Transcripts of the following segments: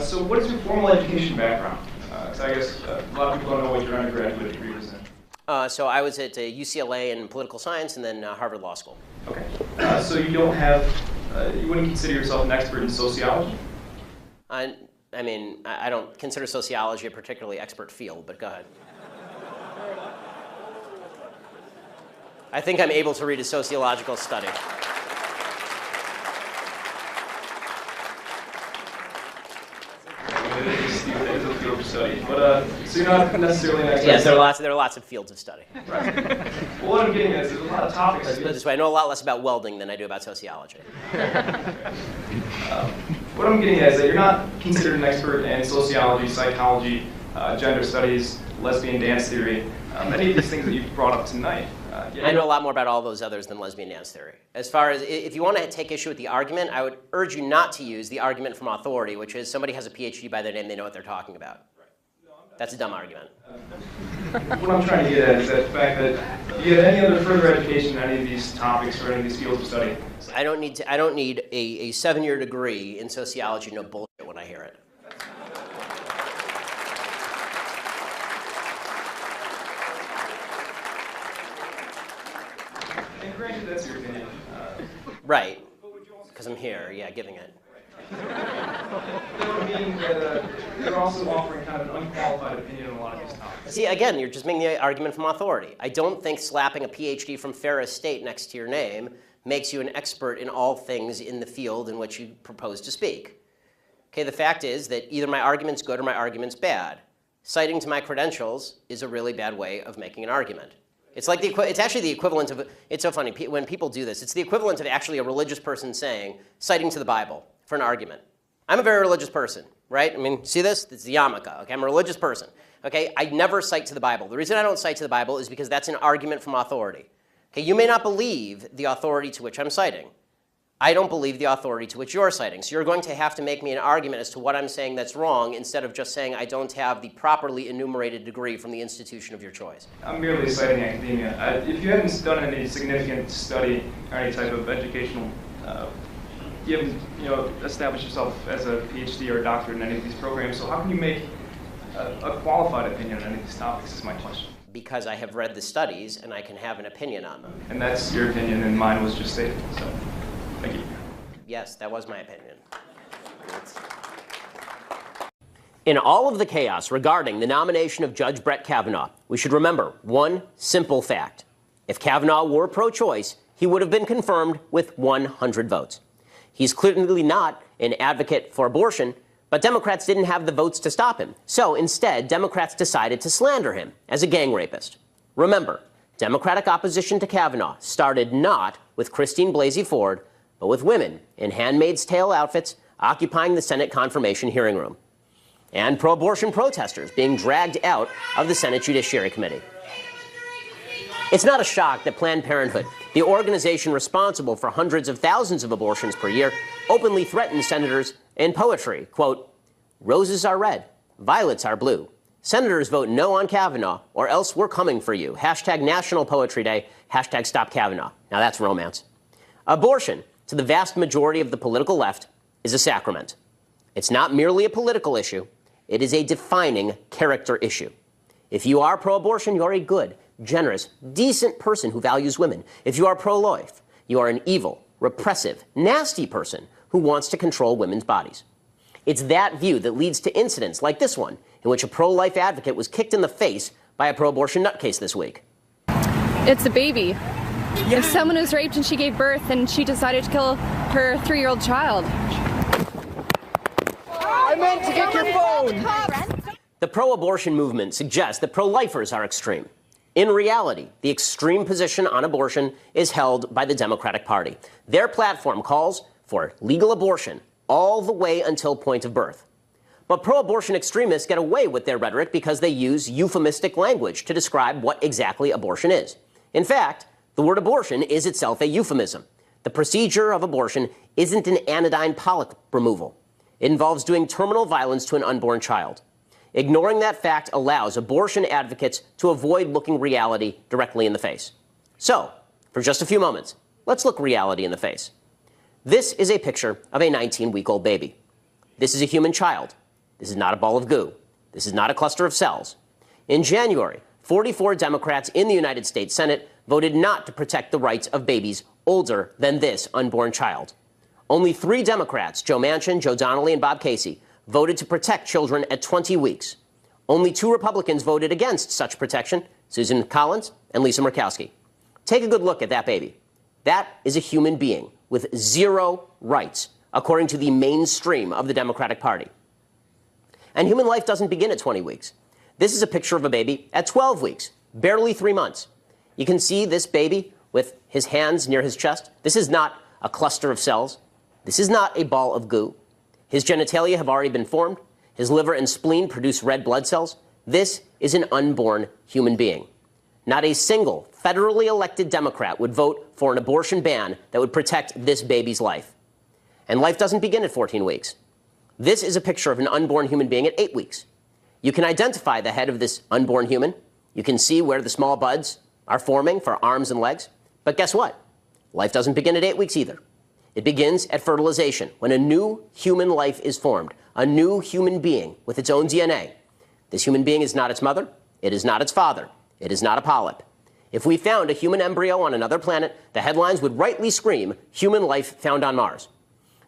So what is your formal education background? 'Cause I guess a lot of people don't know what your undergraduate degree was in. So I was at UCLA in political science and then Harvard Law School. Okay. So you don't have, you wouldn't consider yourself an expert in sociology? I mean, I don't consider sociology a particularly expert field, but go ahead. I think I'm able to read a sociological study. It is a field of study, but so you're not necessarily an expert. Yes, there are lots of fields of study. Right. Well, what I'm getting at is there's a lot of topics. Let's put it this way, I know a lot less about welding than I do about sociology. What I'm getting at is that you're not considered an expert in sociology, psychology, gender studies, lesbian dance theory, many of these things that you've brought up tonight. I know a lot more about all those others than lesbian dance theory. As far as, if you want to take issue with the argument, I would urge you not to use the argument from authority, which is somebody has a PhD by their name, they know what they're talking about. That's a dumb argument. What I'm trying to get at is that the fact that you have any other further education in any of these topics or any of these fields of study. I don't need a 7-year degree in sociology to know bullshit when I hear it. And granted, that's your opinion. Right, because I'm here, yeah, giving it. That would mean that you're also offering kind of an unqualified opinion on a lot of these topics. See, again, you're just making the argument from authority. I don't think slapping a PhD from Ferris State next to your name makes you an expert in all things in the field in which you propose to speak. Okay, the fact is that either my argument's good or my argument's bad. Citing to my credentials is a really bad way of making an argument. It's like it's actually the equivalent of, it's so funny, when people do this, it's the equivalent of actually a religious person saying, citing to the Bible for an argument. I'm a very religious person, right? I mean, see this? It's the yarmulke, okay? I'm a religious person, okay? I never cite to the Bible. The reason I don't cite to the Bible is because that's an argument from authority. Okay, you may not believe the authority to which I'm citing. I don't believe the authority to which you're citing. So you're going to have to make me an argument as to what I'm saying that's wrong instead of just saying I don't have the properly enumerated degree from the institution of your choice. I'm merely citing academia. If you haven't done any significant study or any type of educational, you haven't established yourself as a PhD or a doctorate in any of these programs, so how can you make a qualified opinion on any of these topics is my question. Because I have read the studies and I can have an opinion on them. And that's your opinion and mine was just stated, so. Thank you. Yes, that was my opinion. In all of the chaos regarding the nomination of Judge Brett Kavanaugh, we should remember one simple fact. If Kavanaugh were pro-choice, he would have been confirmed with 100 votes. He's clearly not an advocate for abortion, but Democrats didn't have the votes to stop him. So instead, Democrats decided to slander him as a gang rapist. Remember, Democratic opposition to Kavanaugh started not with Christine Blasey Ford, but with women in Handmaid's Tale outfits occupying the Senate confirmation hearing room, and pro-abortion protesters being dragged out of the Senate Judiciary Committee. It's not a shock that Planned Parenthood, the organization responsible for hundreds of thousands of abortions per year, openly threatens senators in poetry. Quote, "Roses are red, violets are blue. Senators vote no on Kavanaugh, or else we're coming for you. Hashtag National Poetry Day, hashtag Stop Kavanaugh." Now that's romance. Abortion, to the vast majority of the political left, is a sacrament. It's not merely a political issue. It is a defining character issue. If you are pro-abortion, you're a good, generous, decent person who values women. If you are pro-life, you are an evil, repressive, nasty person who wants to control women's bodies. It's that view that leads to incidents like this one, in which a pro-life advocate was kicked in the face by a pro-abortion nutcase this week. It's a baby. Yeah. If someone was raped and she gave birth and she decided to kill her 3-year-old child. I meant to get your phone! The pro-abortion movement suggests that pro-lifers are extreme. In reality, the extreme position on abortion is held by the Democratic Party. Their platform calls for legal abortion all the way until point of birth. But pro-abortion extremists get away with their rhetoric because they use euphemistic language to describe what exactly abortion is. In fact, the word abortion is itself a euphemism. The procedure of abortion isn't an anodyne polyp removal. It involves doing terminal violence to an unborn child. Ignoring that fact allows abortion advocates to avoid looking reality directly in the face. So, for just a few moments, let's look reality in the face. This is a picture of a 19-week-old baby. This is a human child. This is not a ball of goo. This is not a cluster of cells. In January, 44 Democrats in the United States Senate voted not to protect the rights of babies older than this unborn child. Only 3 Democrats, Joe Manchin, Joe Donnelly, and Bob Casey, voted to protect children at 20 weeks. Only 2 Republicans voted against such protection, Susan Collins and Lisa Murkowski. Take a good look at that baby. That is a human being with 0 rights, according to the mainstream of the Democratic Party. And human life doesn't begin at 20 weeks. This is a picture of a baby at 12 weeks, barely 3 months. You can see this baby with his hands near his chest. This is not a cluster of cells. This is not a ball of goo. His genitalia have already been formed. His liver and spleen produce red blood cells. This is an unborn human being. Not a single federally elected Democrat would vote for an abortion ban that would protect this baby's life. And life doesn't begin at 14 weeks. This is a picture of an unborn human being at 8 weeks. You can identify the head of this unborn human. You can see where the small buds are forming for arms and legs. But guess what? Life doesn't begin at 8 weeks either. It begins at fertilization, when a new human life is formed, a new human being with its own DNA. This human being is not its mother. It is not its father. It is not a polyp. If we found a human embryo on another planet, the headlines would rightly scream, "Human life found on Mars."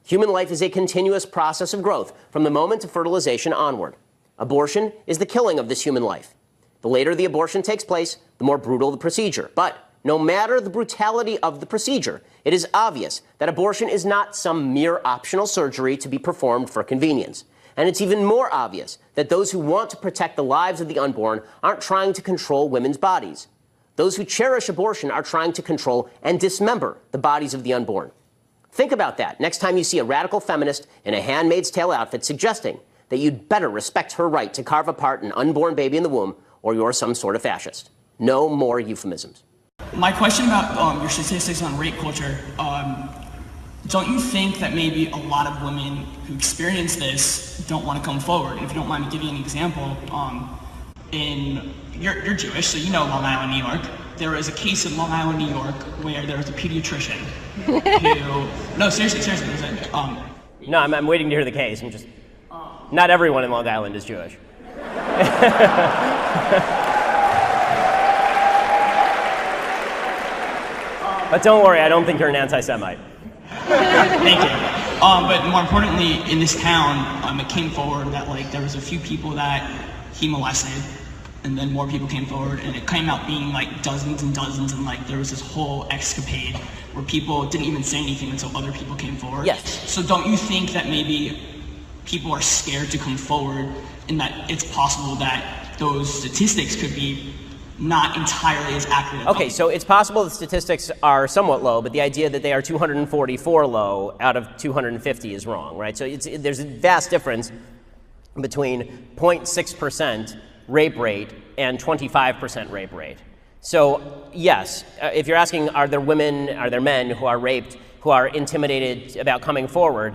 Human life is a continuous process of growth from the moment of fertilization onward. Abortion is the killing of this human life. The later the abortion takes place, the more brutal the procedure. But no matter the brutality of the procedure, it is obvious that abortion is not some mere optional surgery to be performed for convenience. And it's even more obvious that those who want to protect the lives of the unborn aren't trying to control women's bodies. Those who cherish abortion are trying to control and dismember the bodies of the unborn. Think about that next time you see a radical feminist in a Handmaid's Tale outfit suggesting that you'd better respect her right to carve apart an unborn baby in the womb, or you're some sort of fascist. No more euphemisms. My question about your statistics on rape culture, don't you think that maybe a lot of women who experience this don't want to come forward? If you don't mind me giving an example, you're Jewish, so you know Long Island, New York. There was a case in Long Island, New York, where there was a pediatrician who, no, seriously, there's a, No, I'm waiting to hear the case. Not everyone in Long Island is Jewish. But don't worry, I don't think you're an anti-Semite. Thank you. But more importantly, in this town, it came forward that there was a few people that he molested, and then more people came forward, and it came out being dozens and dozens, and there was this whole escapade where people didn't even say anything until other people came forward. Yes. So don't you think that maybe people are scared to come forward, and that it's possible that those statistics could be not entirely as accurate? Okay, so it's possible the statistics are somewhat low, but the idea that they are 244 low out of 250 is wrong, right? So there's a vast difference between 0.6% rape rate and 25% rape rate. So yes, if you're asking are there men who are raped, who are intimidated about coming forward,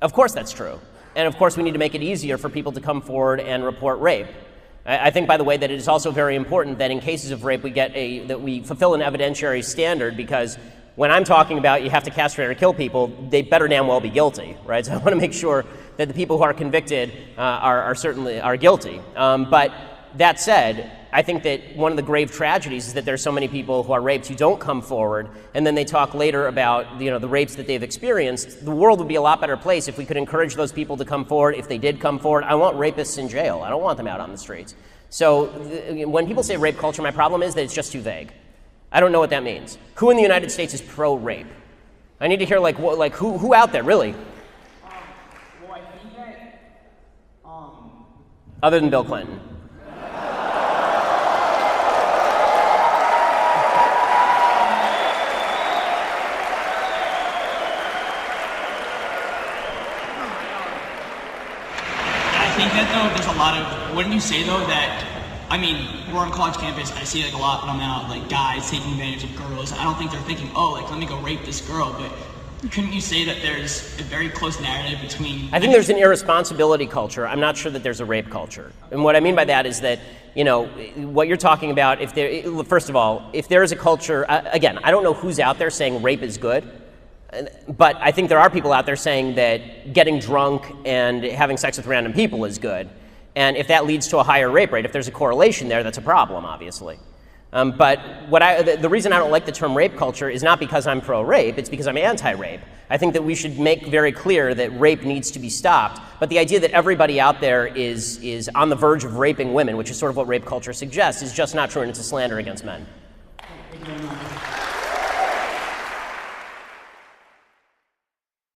of course that's true. And of course we need to make it easier for people to come forward and report rape. I think, by the way, that it is also very important that in cases of rape that we fulfill an evidentiary standard, because when I'm talking about you have to castrate or kill people, they better damn well be guilty, right? So I want to make sure that the people who are convicted are certainly guilty. But that said, I think that one of the grave tragedies is that there's so many people who are raped who don't come forward, and then they talk later about the rapes that they've experienced. The world would be a lot better place if we could encourage those people to come forward. If they did come forward, I want rapists in jail. I don't want them out on the streets. So when people say rape culture, my problem is that it's just too vague. I don't know what that means. Who in the United States is pro-rape? I need to hear who out there really? Well, I think that Other than Bill Clinton. I think that though, there's a lot of, wouldn't you say though that, we're on college campus, I see a lot when I'm out, guys taking advantage of girls. I don't think they're thinking, let me go rape this girl, but couldn't you say that there's a very close narrative between... I think there's an irresponsibility culture. I'm not sure that there's a rape culture. And what I mean by that is that, what you're talking about, first of all, if there is a culture, again, I don't know who's out there saying rape is good. But I think there are people out there saying that getting drunk and having sex with random people is good. And if that leads to a higher rape rate, if there's a correlation there, that's a problem, obviously. But the reason I don't like the term rape culture is not because I'm pro-rape, it's because I'm anti-rape. I think that we should make very clear that rape needs to be stopped. But the idea that everybody out there is on the verge of raping women, which is sort of what rape culture suggests, is just not true, and it's a slander against men. Thank you very much.